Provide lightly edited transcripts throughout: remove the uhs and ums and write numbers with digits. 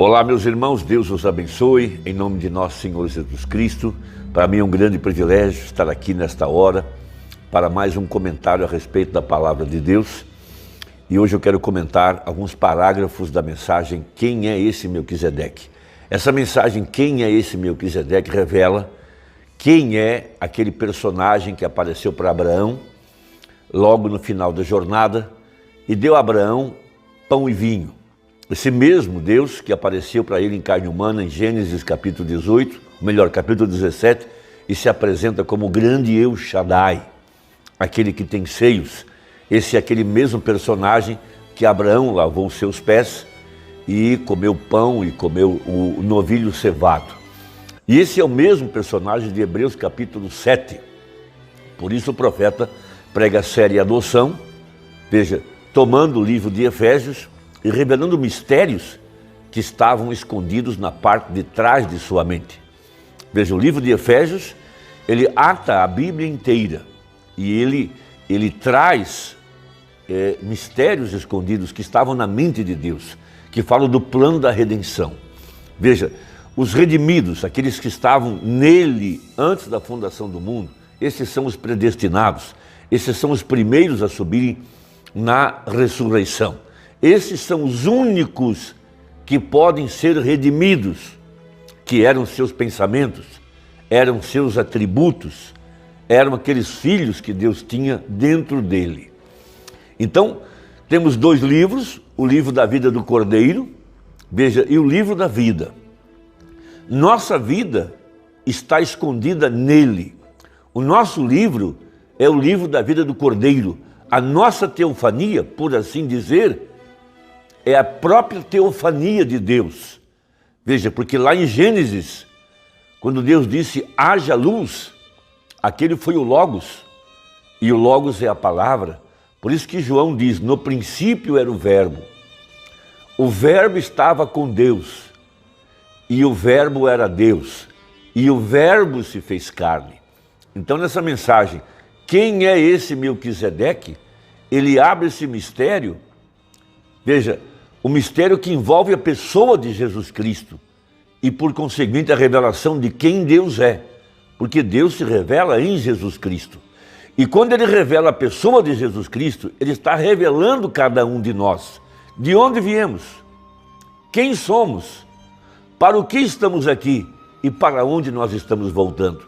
Olá, meus irmãos, Deus os abençoe, em nome de nosso Senhor Jesus Cristo. Para mim é um grande privilégio estar aqui nesta hora para mais um comentário a respeito da Palavra de Deus. E hoje eu quero comentar alguns parágrafos da mensagem Quem é esse Melquisedeque? Essa mensagem Quem é esse Melquisedeque revela quem é aquele personagem que apareceu para Abraão logo no final da jornada e deu a Abraão pão e vinho. Esse mesmo Deus que apareceu para ele em carne humana em Gênesis capítulo 18, ou melhor, capítulo 17, e se apresenta como o grande El Shaddai, aquele que tem seios. Esse é aquele mesmo personagem que Abraão lavou os seus pés e comeu pão e comeu o novilho cevado. E esse é o mesmo personagem de Hebreus capítulo 7. Por isso o profeta prega a série Adoção, veja, tomando o livro de Efésios e revelando mistérios que estavam escondidos na parte de trás de sua mente. Veja, o livro de Efésios, ele ata a Bíblia inteira e ele traz mistérios escondidos que estavam na mente de Deus, que falam do plano da redenção. Veja, os redimidos, aqueles que estavam nele antes da fundação do mundo, esses são os predestinados, esses são os primeiros a subirem na ressurreição. Esses são os únicos que podem ser redimidos, que eram seus pensamentos, eram seus atributos, eram aqueles filhos que Deus tinha dentro dele. Então, temos dois livros, o livro da vida do Cordeiro, veja, e o livro da vida. Nossa vida está escondida nele. O nosso livro é o livro da vida do Cordeiro. A nossa teofania, por assim dizer, é a própria teofania de Deus. Veja, porque lá em Gênesis, quando Deus disse haja luz, aquele foi o Logos, e o Logos é a palavra. Por isso que João diz, no princípio era o Verbo estava com Deus, e o Verbo era Deus, e o Verbo se fez carne. Então nessa mensagem, quem é esse Melquisedeque? Ele abre esse mistério, veja, o mistério que envolve a pessoa de Jesus Cristo e, por conseguinte, a revelação de quem Deus é, porque Deus se revela em Jesus Cristo. E quando ele revela a pessoa de Jesus Cristo, ele está revelando cada um de nós. De onde viemos? Quem somos? Para o que estamos aqui? E para onde nós estamos voltando?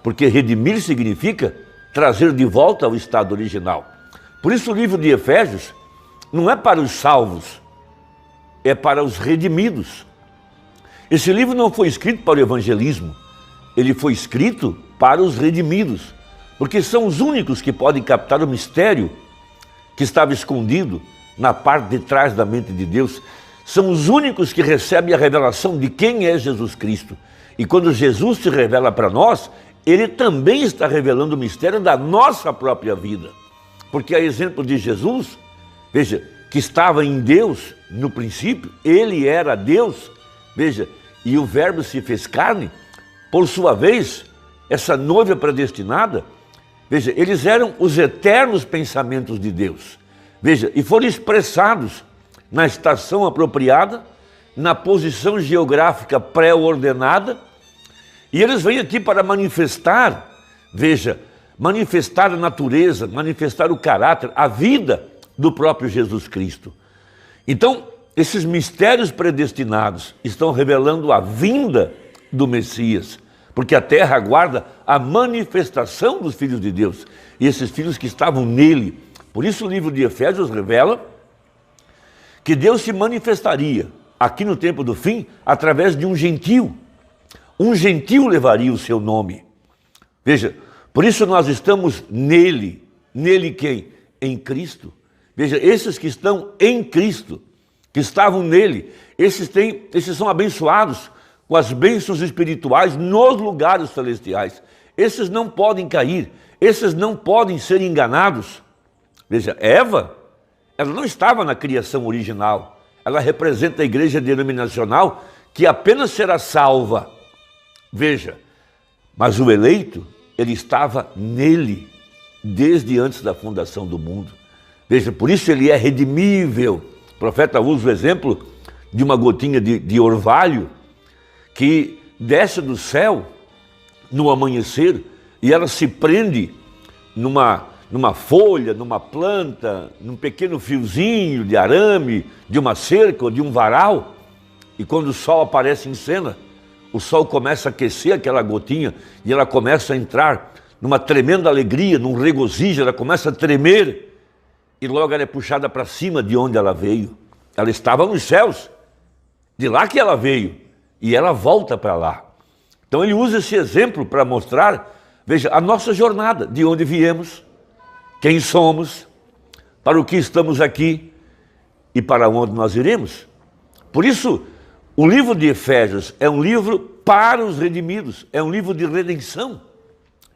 Porque redimir significa trazer de volta ao estado original. Por isso o livro de Efésios não é para os salvos, é para os redimidos. Esse livro não foi escrito para o evangelismo, ele foi escrito para os redimidos, porque são os únicos que podem captar o mistério que estava escondido na parte de trás da mente de Deus. São os únicos que recebem a revelação de quem é Jesus Cristo. E quando Jesus se revela para nós, ele também está revelando o mistério da nossa própria vida. Porque a exemplo de Jesus, veja, que estava em Deus no princípio, ele era Deus, veja, e o Verbo se fez carne, por sua vez, essa noiva predestinada, veja, eles eram os eternos pensamentos de Deus, veja, e foram expressados na estação apropriada, na posição geográfica pré-ordenada, e eles vêm aqui para manifestar, veja, manifestar a natureza, manifestar o caráter, a vida do próprio Jesus Cristo. Então, esses mistérios predestinados estão revelando a vinda do Messias, porque a terra aguarda a manifestação dos filhos de Deus, e esses filhos que estavam nele. Por isso o livro de Efésios revela que Deus se manifestaria aqui no tempo do fim através de um gentil. Um gentil levaria o seu nome. Veja, por isso nós estamos nele. Nele quem? Em Cristo. Veja, esses que estão em Cristo, que estavam nele, esses são abençoados com as bênçãos espirituais nos lugares celestiais. Esses não podem cair, esses não podem ser enganados. Veja, Eva, ela não estava na criação original, ela representa a igreja denominacional que apenas será salva. Veja, mas o eleito, ele estava nele desde antes da fundação do mundo. Veja, por isso ele é redimível. O profeta usa o exemplo de uma gotinha de orvalho que desce do céu no amanhecer e ela se prende numa folha, numa planta, num pequeno fiozinho de arame, de uma cerca ou de um varal. E quando o sol aparece em cena, o sol começa a aquecer aquela gotinha e ela começa a entrar numa tremenda alegria, num regozijo, ela começa a tremer e logo ela é puxada para cima de onde ela veio. Ela estava nos céus, de lá que ela veio, e ela volta para lá. Então ele usa esse exemplo para mostrar, veja, a nossa jornada, de onde viemos, quem somos, para o que estamos aqui e para onde nós iremos. Por isso, o livro de Efésios é um livro para os redimidos, é um livro de redenção.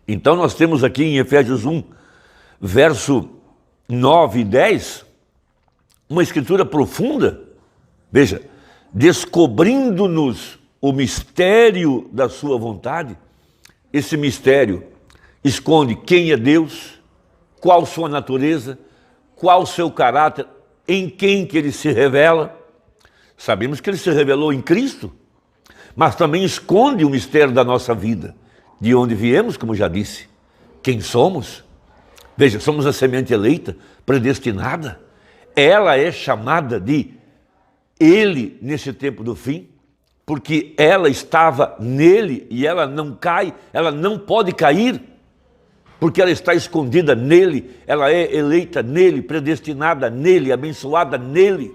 Então nós temos aqui em Efésios 1, verso 9 e 10, uma escritura profunda, veja, descobrindo-nos o mistério da sua vontade. Esse mistério esconde quem é Deus, qual sua natureza, qual o seu caráter, em quem que ele se revela. Sabemos que ele se revelou em Cristo, mas também esconde o mistério da nossa vida, de onde viemos, como já disse, quem somos. Veja, somos a semente eleita, predestinada. Ela é chamada de Ele nesse tempo do fim, porque ela estava nele e ela não cai, ela não pode cair, porque ela está escondida nele, ela é eleita nele, predestinada nele, abençoada nele.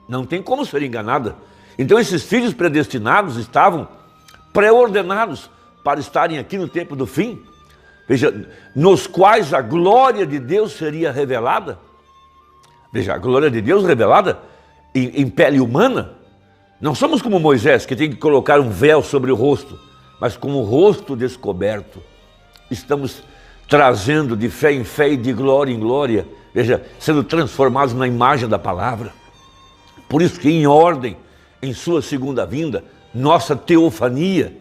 Não tem como ser enganada. Então esses filhos predestinados estavam pré-ordenados para estarem aqui no tempo do fim, veja, nos quais a glória de Deus seria revelada. Veja, a glória de Deus revelada em pele humana. Não somos como Moisés, que tem que colocar um véu sobre o rosto, mas com o rosto descoberto. Estamos trazendo de fé em fé e de glória em glória, veja, sendo transformados na imagem da palavra. Por isso que em ordem, em sua segunda vinda, nossa teofania,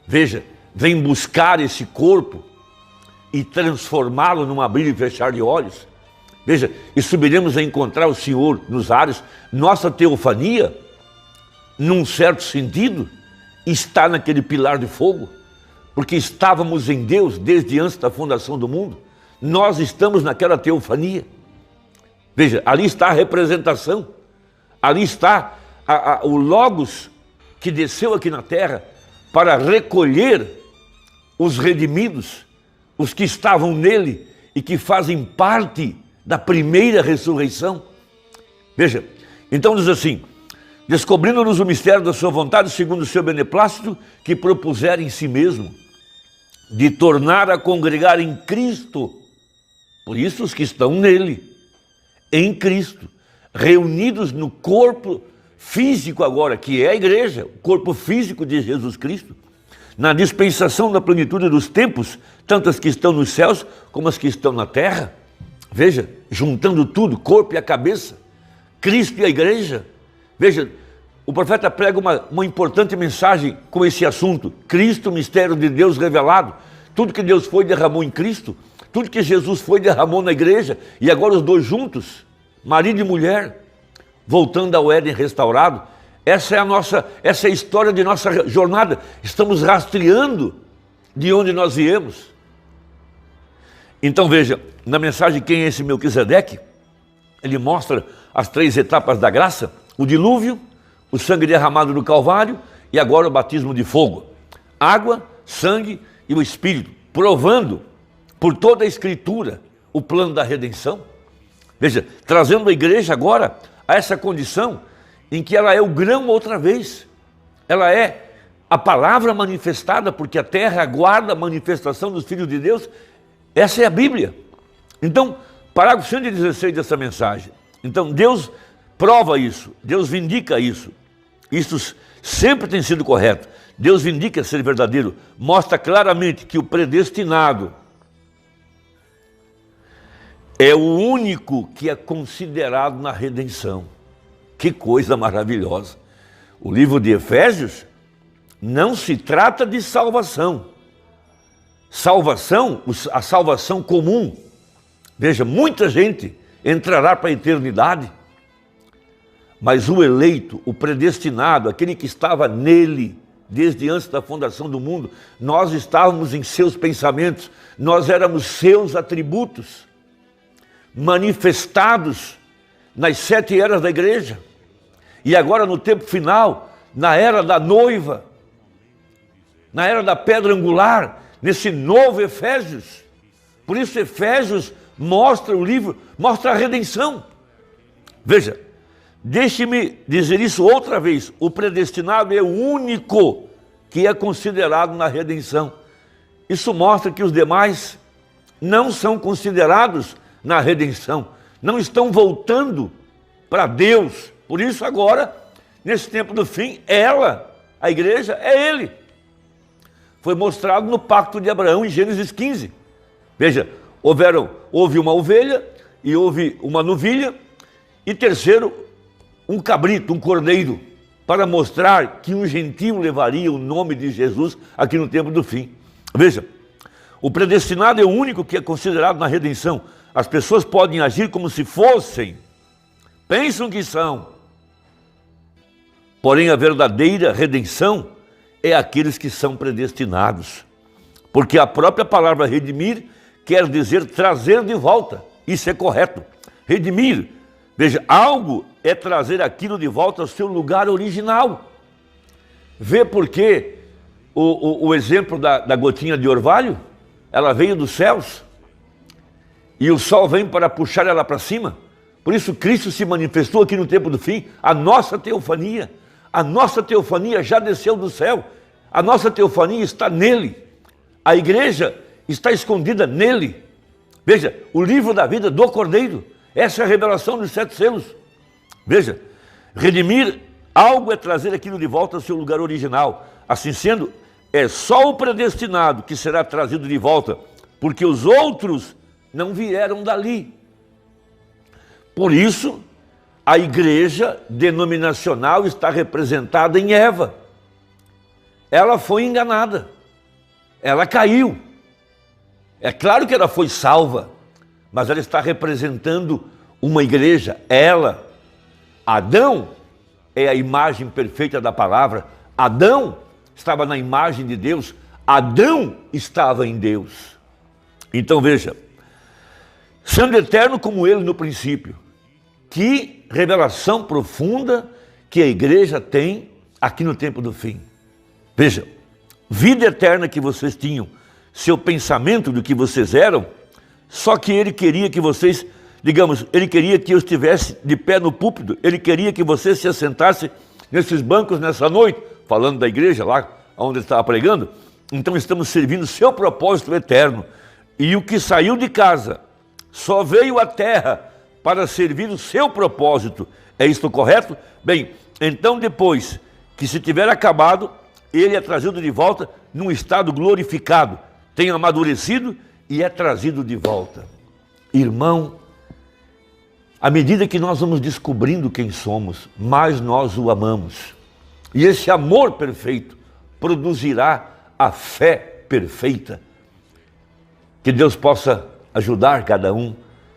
veja, vem buscar esse corpo e transformá-lo num abrir e fechar de olhos. Veja, e subiremos a encontrar o Senhor nos ares. Nossa teofania, num certo sentido, está naquele pilar de fogo, porque estávamos em Deus desde antes da fundação do mundo. Nós estamos naquela teofania. Veja, ali está a representação, ali está o Logos que desceu aqui na terra para recolher os redimidos, os que estavam nele e que fazem parte da primeira ressurreição. Veja, então diz assim: descobrindo-nos o mistério da sua vontade, segundo o seu beneplácito, que propusera em si mesmo, de tornar a congregar em Cristo, por isso os que estão nele, em Cristo, reunidos no corpo físico agora, que é a igreja, o corpo físico de Jesus Cristo, na dispensação da plenitude dos tempos, tanto as que estão nos céus como as que estão na terra. Veja, juntando tudo, corpo e a cabeça, Cristo e a igreja. Veja, o profeta prega uma importante mensagem com esse assunto. Cristo, mistério de Deus revelado. Tudo que Deus foi, derramou em Cristo. Tudo que Jesus foi, derramou na igreja. E agora os dois juntos, marido e mulher, voltando ao Éden restaurado. Essa é a história de nossa jornada. Estamos rastreando de onde nós viemos. Então veja, na mensagem Quem é esse Melquisedeque, ele mostra as três etapas da graça: o dilúvio, o sangue derramado no Calvário e agora o batismo de fogo. Água, sangue e o Espírito, provando por toda a Escritura o plano da redenção. Veja, trazendo a igreja agora a essa condição em que ela é o grão outra vez. Ela é a palavra manifestada, porque a terra aguarda a manifestação dos filhos de Deus. Essa é a Bíblia. Então, parágrafo 116 dessa mensagem. Então, Deus prova isso, Deus vindica isso. Isso sempre tem sido correto. Deus vindica ser verdadeiro, mostra claramente que o predestinado é o único que é considerado na redenção. Que coisa maravilhosa! O livro de Efésios não se trata de salvação. Salvação, a salvação comum. Veja, muita gente entrará para a eternidade, Mas o eleito, o predestinado, aquele que estava nele, desde antes da fundação do mundo, nós estávamos em seus pensamentos, nós éramos seus atributos, manifestados nas 7 eras da igreja. E agora no tempo final, na era da noiva, na era da pedra angular, nesse novo Efésios. Por isso Efésios mostra o livro, mostra a redenção. Veja, deixe-me dizer isso outra vez, o predestinado é o único que é considerado na redenção. Isso mostra que os demais não são considerados na redenção, não estão voltando para Deus. Por isso agora, nesse tempo do fim, ela, a igreja, é ele. Foi mostrado no pacto de Abraão em Gênesis 15. Veja, houve uma ovelha e houve uma novilha e terceiro, um cabrito, um cordeiro, para mostrar que um gentio levaria o nome de Jesus aqui no tempo do fim. Veja, o predestinado é o único que é considerado na redenção. As pessoas podem agir como se fossem, pensam que são. Porém, a verdadeira redenção é aqueles que são predestinados. Porque a própria palavra redimir quer dizer trazer de volta. Isso é correto. Redimir, veja, algo é trazer aquilo de volta ao seu lugar original. Vê por que o exemplo da gotinha de orvalho, ela veio dos céus e o sol vem para puxar ela para cima. Por isso Cristo se manifestou aqui no tempo do fim, a nossa teofania. A nossa teofania já desceu do céu. A nossa teofania está nele. A igreja está escondida nele. Veja, o livro da vida do Cordeiro. Essa é a revelação dos 7 selos. Veja, redimir algo é trazer aquilo de volta ao seu lugar original. Assim sendo, é só o predestinado que será trazido de volta, porque os outros não vieram dali. Por isso, a igreja denominacional está representada em Eva. Ela foi enganada. Ela caiu. É claro que ela foi salva, mas ela está representando uma igreja. Ela, Adão, é a imagem perfeita da palavra. Adão estava na imagem de Deus. Adão estava em Deus. Então veja, sendo eterno como ele no princípio, que revelação profunda que a igreja tem aqui no tempo do fim. Veja, vida eterna que vocês tinham, seu pensamento do que vocês eram, só que ele queria que vocês, digamos, ele queria que eu estivesse de pé no púlpito, ele queria que você se assentasse nesses bancos nessa noite, falando da igreja lá onde ele estava pregando. Então estamos servindo seu propósito eterno. E o que saiu de casa só veio à terra para servir o seu propósito. É isto correto? Bem, então depois que se tiver acabado, ele é trazido de volta num estado glorificado, tem amadurecido e é trazido de volta. Irmão, à medida que nós vamos descobrindo quem somos, mais nós o amamos. E esse amor perfeito produzirá a fé perfeita. Que Deus possa ajudar cada um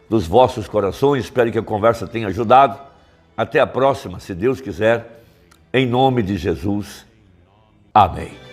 dos vossos corações. Espero que a conversa tenha ajudado. Até a próxima, se Deus quiser. Em nome de Jesus. Amém.